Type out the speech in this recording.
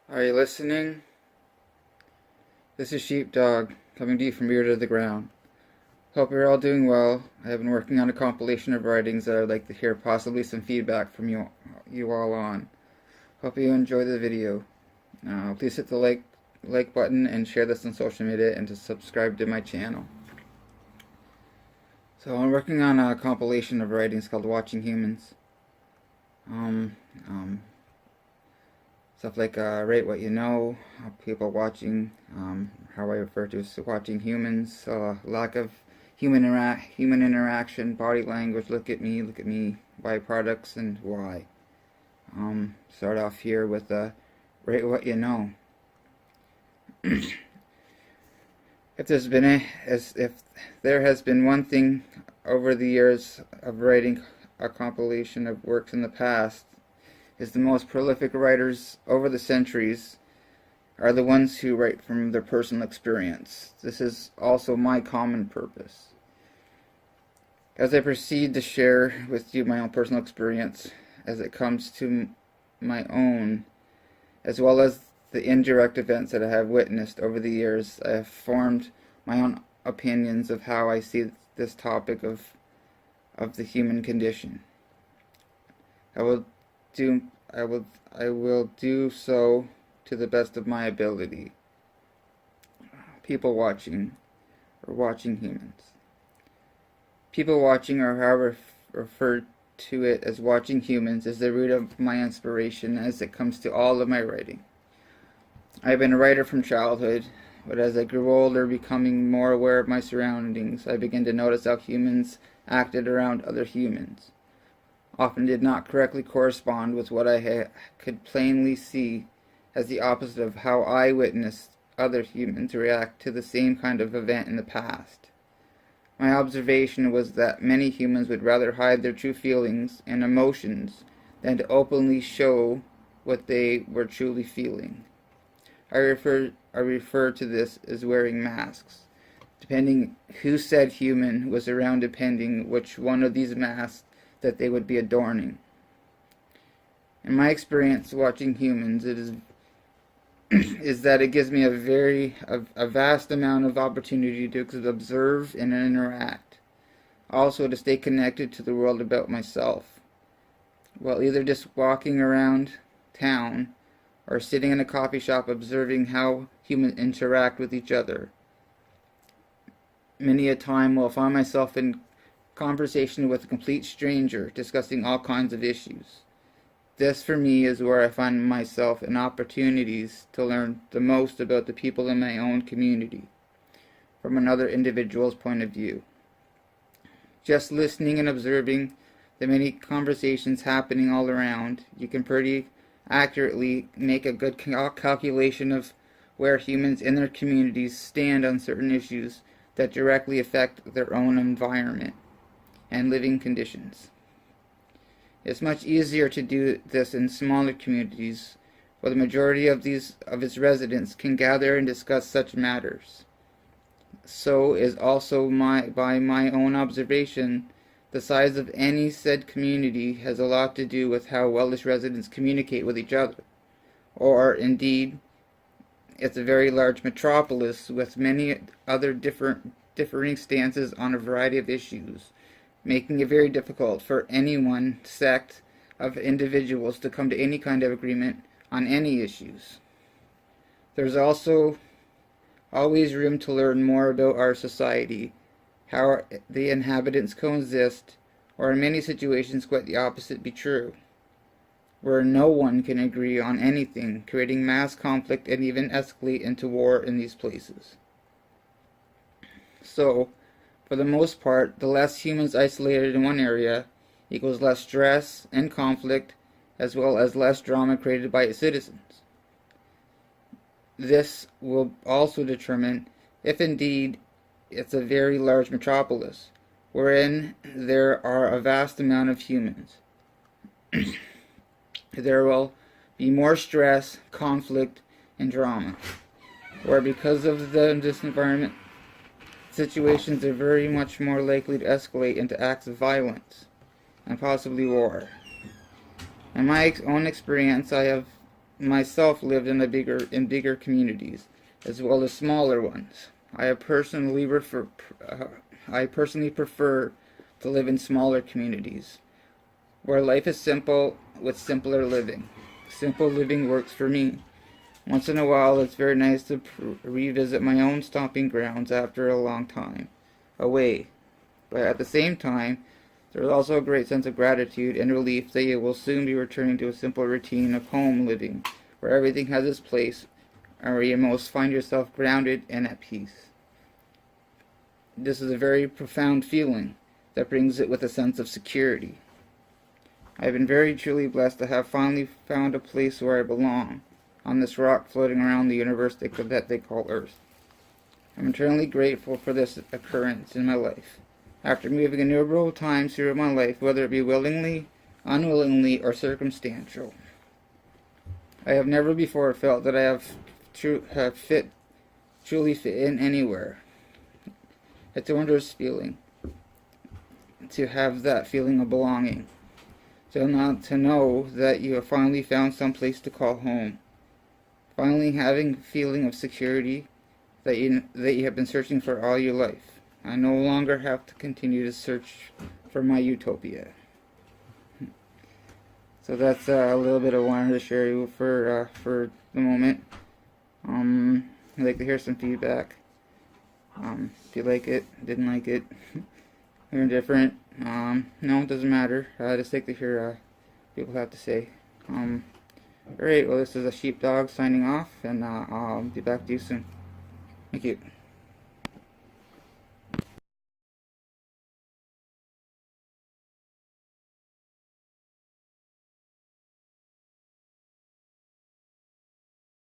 Are you listening? This is Sheepdog, coming to you from ear to the ground. Hope you're all doing well. I have been working on a compilation of writings that I'd like to hear possibly some feedback from you all on. Hope you enjoy the video. Please hit the like button and share this on social media and to subscribe to my channel. So I'm working on a compilation of writings called Watching Humans. Stuff like rate what you know, people watching, how I refer to as watching humans, lack of human interaction, body language, look at me, byproducts, and why. Start off here with rate what you know. If there has been one thing over the years of writing a compilation of works in the past, is the most prolific writers over the centuries are the ones who write from their personal experience. This is also my common purpose. As I proceed to share with you my own personal experience as it comes to my own, as well as the indirect events that I have witnessed over the years, I have formed my own opinions of how I see this topic of the human condition. I will do so to the best of my ability. People watching, or watching humans. People watching, or however referred to it as watching humans, is the root of my inspiration as it comes to all of my writing. I have been a writer from childhood, but as I grew older, becoming more aware of my surroundings, I began to notice how humans acted around other humans. Often did not correctly correspond with what I could plainly see as the opposite of how I witnessed other humans react to the same kind of event in the past. My observation was that many humans would rather hide their true feelings and emotions than to openly show what they were truly feeling. I refer to this as wearing masks, depending who said human was around, depending which one of these masks that they would be adorning. In my experience watching humans, it is that it gives me a vast amount of opportunity to observe and interact, also to stay connected to the world about myself, while either just walking around town or sitting in a coffee shop observing how humans interact with each other. Many a time I'll find myself in conversation with a complete stranger discussing all kinds of issues. This for me is where I find myself in opportunities to learn the most about the people in my own community from another individual's point of view. Just listening and observing the many conversations happening all around, you can pretty accurately make a good calculation of where humans in their communities stand on certain issues that directly affect their own environment and living conditions. It's much easier to do this in smaller communities, where the majority of its residents can gather and discuss such matters. So is also by my own observation, the size of any said community has a lot to do with how well its residents communicate with each other, or indeed, it's a very large metropolis with many other differing stances on a variety of issues, making it very difficult for any one sect of individuals to come to any kind of agreement on any issues. There's also always room to learn more about our society, how the inhabitants coexist, or in many situations quite the opposite be true, where no one can agree on anything, creating mass conflict and even escalate into war in these places. So, for the most part, the less humans isolated in one area equals less stress and conflict, as well as less drama created by its citizens. This will also determine if indeed it's a very large metropolis, wherein there are a vast amount of humans. There will be more stress, conflict, and drama, where because of this environment, situations are very much more likely to escalate into acts of violence and possibly war. In my own experience, I have myself lived in bigger communities, as well as smaller ones. I personally prefer to live in smaller communities, where life is simple with simpler living. Simple living works for me. Once in a while, it's very nice to revisit my own stomping grounds after a long time away. But at the same time, there is also a great sense of gratitude and relief that you will soon be returning to a simple routine of home living, where everything has its place and where you most find yourself grounded and at peace. This is a very profound feeling that brings it with a sense of security. I have been very truly blessed to have finally found a place where I belong, on this rock floating around the universe that they call Earth. I'm eternally grateful for this occurrence in my life. After moving innumerable times through my life, whether it be willingly, unwillingly, or circumstantial, I have never before felt that I have truly fit in anywhere. It's a wondrous feeling to have that feeling of belonging, to know that you have finally found some place to call home. Finally having a feeling of security that you have been searching for all your life. I no longer have to continue to search for my utopia. So that's a little bit I wanted to share you for the moment. I'd like to hear some feedback. If you like it, didn't like it, you're indifferent. No, it doesn't matter. I just like to hear what people have to say. Alright, well, this is a sheepdog signing off, and I'll be back to you soon. Thank you.